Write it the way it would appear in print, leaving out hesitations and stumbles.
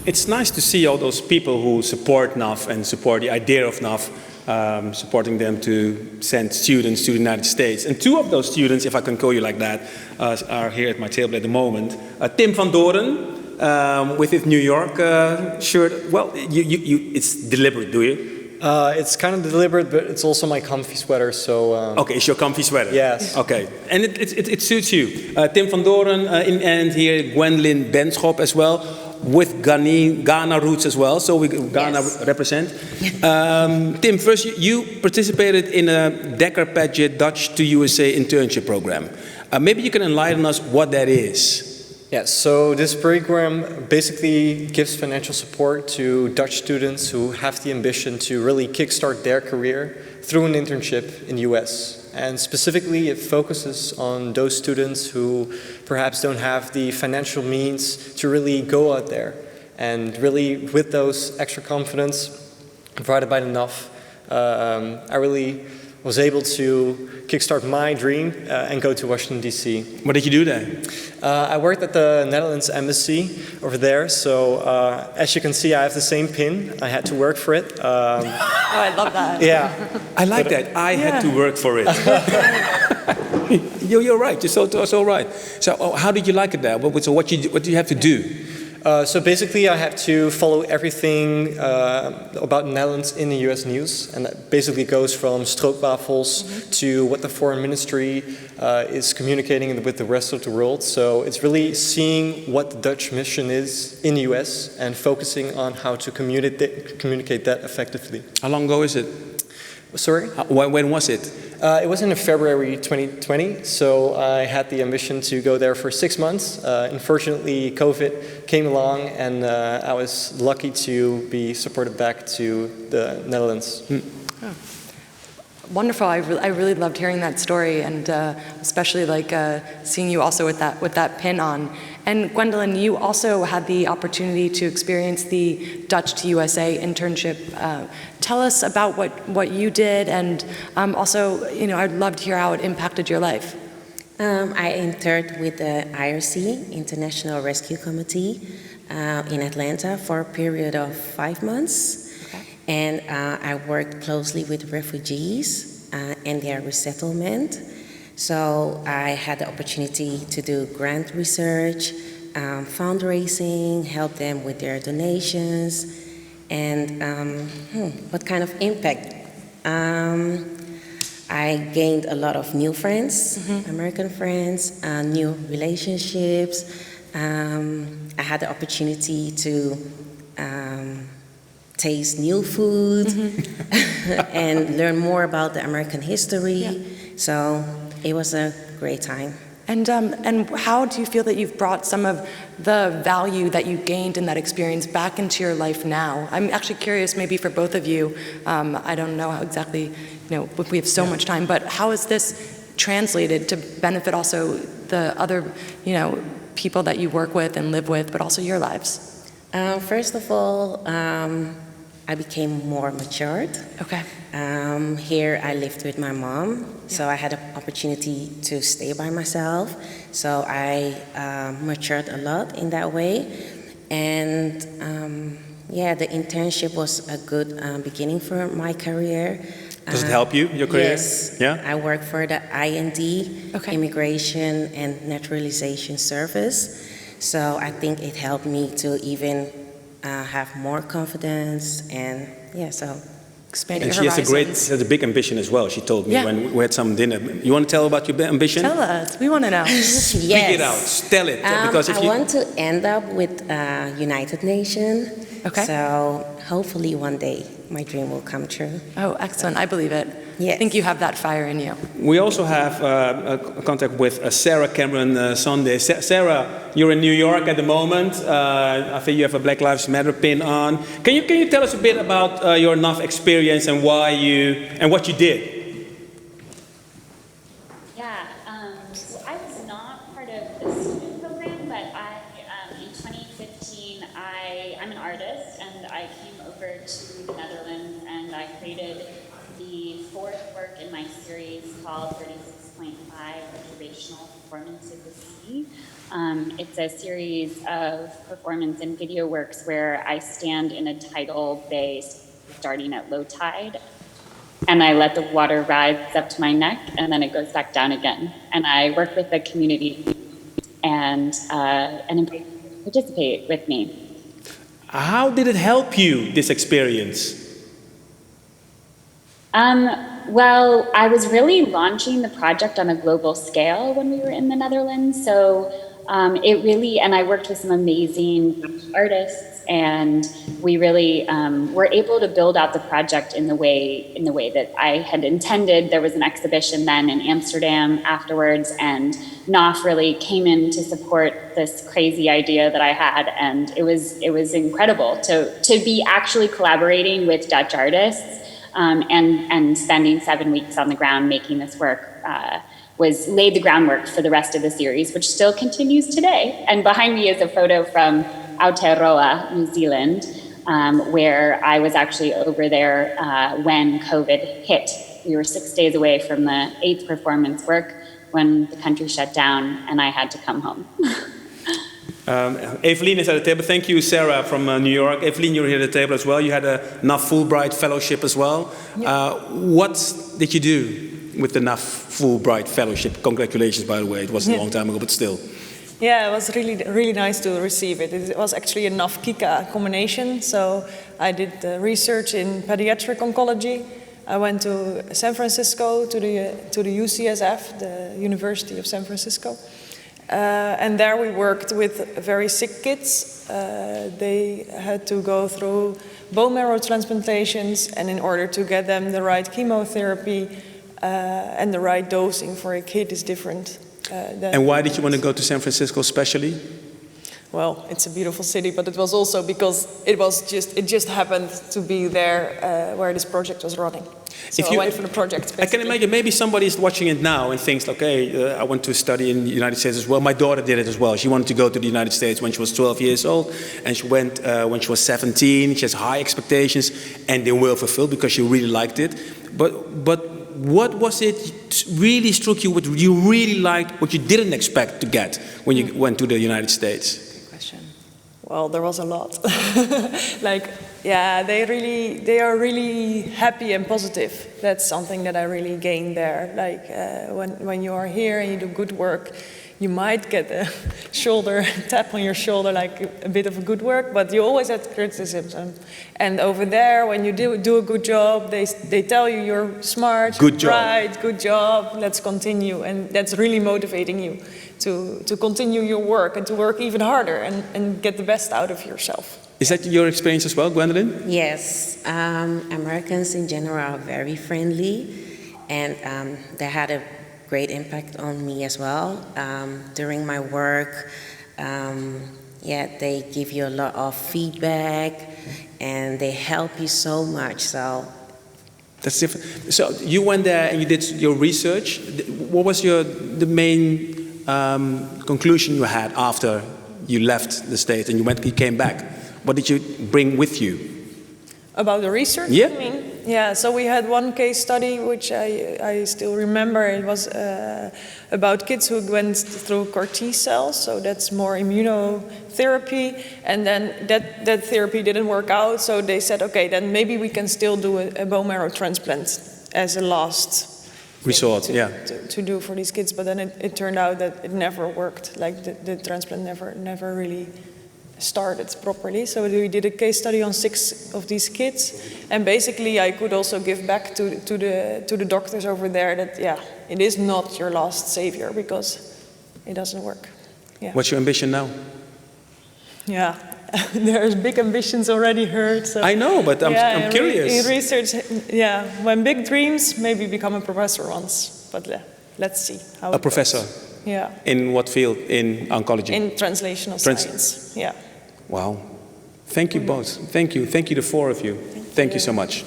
It's nice to see all those people who support NAF and support the idea of NAF, supporting them to send students to the United States. And two of those students, if I can call you like that, are here at my table at the moment. Tim van Doorne, with his New York shirt. Well, it's deliberate, do you? It's kind of deliberate, but it's also my comfy sweater, so... Okay, it's your comfy sweater? Yes. Okay, and it suits you. Tim van Doorne, and here Gwendolyn Benschop as well, with Ghana roots as well, so we Ghana represent. Tim, first, you participated in a Dekker Padgett Dutch to USA internship program. Maybe you can enlighten us what that is. Yeah, so this program basically gives financial support to Dutch students who have the ambition to really kickstart their career through an internship in the US. And specifically, it focuses on those students who perhaps don't have the financial means to really go out there. And really, with those extra confidence provided by the NAF, I really was able to kickstart my dream and go to Washington, D.C. What did you do there? I worked at the Netherlands embassy over there, so as you can see, I have the same pin. I had to work for it. Oh, I love that. Yeah. I like that. I had to work for it. You're right. You're so right. So how did you like it there? So what do you have to do? So basically, I have to follow everything about Netherlands in the US news, and that basically goes from stroopwafels to what the foreign ministry is communicating with the rest of the world. So it's really seeing what the Dutch mission is in the US and focusing on how to communicate that effectively. How long ago is it? Sorry? When was it? It was in February 2020, so I had the ambition to go there for 6 months. Unfortunately, COVID came along, and I was lucky to be supported back to the Netherlands. Oh. Wonderful! I really loved hearing that story, and especially like seeing you also with that pin on. And Gwendolyn, you also had the opportunity to experience the Dutch to USA internship. Tell us about what you did, and also, I'd love to hear how it impacted your life. I interned with the IRC, International Rescue Committee, in Atlanta for a period of 5 months. Okay. And I worked closely with refugees and their resettlement. So I had the opportunity to do grant research, fundraising, help them with their donations, and what kind of impact? I gained a lot of new friends, American friends, new relationships. I had the opportunity to taste new food and learn more about the American history. Yeah. So it was a great time. And how do you feel that you've brought some of the value that you gained in that experience back into your life now? I'm actually curious, maybe for both of you, I don't know how exactly, if we have so much time, but how is this translated to benefit also the other, people that you work with and live with, but also your lives? First of all, I became more matured. Okay. Here I lived with my mom, so I had an opportunity to stay by myself. So I matured a lot in that way. And the internship was a good beginning for my career. Does it help you, your career? Yes. Yeah? I work for the IND, Immigration and Naturalization Service. So I think it helped me to even have more confidence, and so expand your horizons. She has a big ambition as well. She told me when we had some dinner. You want to tell about your ambition? Tell us. We want to know. Speak it out. Tell it. Because if I want to end up with United Nations. Okay. So hopefully one day my dream will come true. Oh, excellent. I believe it. Yes. I think you have that fire in you. We also have contact with Sarah Cameron Sunday. Sarah, you're in New York at the moment. I think you have a Black Lives Matter pin on. Can you tell us a bit about your NAF experience and what you did? Yeah, so I was not part of the student program, but in 2015 I'm an artist, and I came over to the Netherlands, and I created the fourth work in my series called 36 6.5 observational performance of the sea. It's a series of performance and video works where I stand in a tidal bay starting at low tide, and I let the water rise up to my neck, and then it goes back down again. And I work with the community and invite them to participate with me. How did it help you, this experience? Well, I was really launching the project on a global scale when we were in the Netherlands. So it really, and I worked with some amazing artists, and we really were able to build out the project in the way that I had intended. There was an exhibition then in Amsterdam afterwards, and NAF really came in to support this crazy idea that I had, and it was incredible to be actually collaborating with Dutch artists and spending 7 weeks on the ground making this work. Laid the groundwork for the rest of the series, which still continues today. And behind me is a photo from Aotearoa, New Zealand, where I was actually over there when COVID hit. We were 6 days away from the 8th performance work when the country shut down and I had to come home. Eveline is at the table. Thank you, Sarah, from New York. Eveline, you're here at the table as well. You had a NAF Fullbright fellowship as well. Yep. What did you do with the NAF Fullbright fellowship? Congratulations, by the way. It was a long time ago, but still. Yeah, it was really nice to receive it. It was actually a NAF-Kika combination. So I did research in pediatric oncology. I went to San Francisco to the UCSF, the University of San Francisco. And there we worked with very sick kids. They had to go through bone marrow transplantations, and in order to get them the right chemotherapy and the right dosing for a kid is different. And why did you want to go to San Francisco especially? Well, it's a beautiful city, but it was also because it just happened to be there where this project was running. So I went for the project, basically. I can imagine maybe somebody is watching it now and thinks, okay, I want to study in the United States as well. My daughter did it as well. She wanted to go to the United States when she was 12 years old, and she went when she was 17. She has high expectations, and they were fulfilled because she really liked it. But what was it really struck you, what you really liked, what you didn't expect to get when you went to the United States? Good question. Well, there was a lot. They are really happy and positive. That's something that I really gained there. When you are here and you do good work, you might get a tap on your shoulder, like a bit of a good work, but you always have criticism. And over there, when you do a good job, they tell you you're smart, good job. Right, good job, let's continue. And that's really motivating you to continue your work and to work even harder and get the best out of yourself. Is that your experience as well, Gwendolyn? Yes, Americans in general are very friendly, and they had a great impact on me as well. During my work, they give you a lot of feedback, and they help you so much. So that's different. So you went there and you did your research. What was the main conclusion you had after you left the States and you came back? What did you bring with you? About the research? Yeah. I mean, yeah. So we had one case study which I still remember. It was about kids who went through CAR T cells. So that's more immunotherapy, and then that therapy didn't work out. So they said, okay, then maybe we can still do a bone marrow transplant as a last resort, to do for these kids. But then it turned out that it never worked. Like the transplant never really started properly. So we did a case study on 6 of these kids, and basically I could also give back to the doctors over there that it is not your last savior because it doesn't work. Yeah. What's your ambition now? Yeah, there's big ambitions already heard. So I know, but I'm curious. In research, when big dreams, maybe become a professor once, but let's see how a professor. Goes. Yeah. In what field? In oncology? In translational science. Yeah. Wow. Thank you both. Thank you. Thank you, the 4 of you. Thank you so much.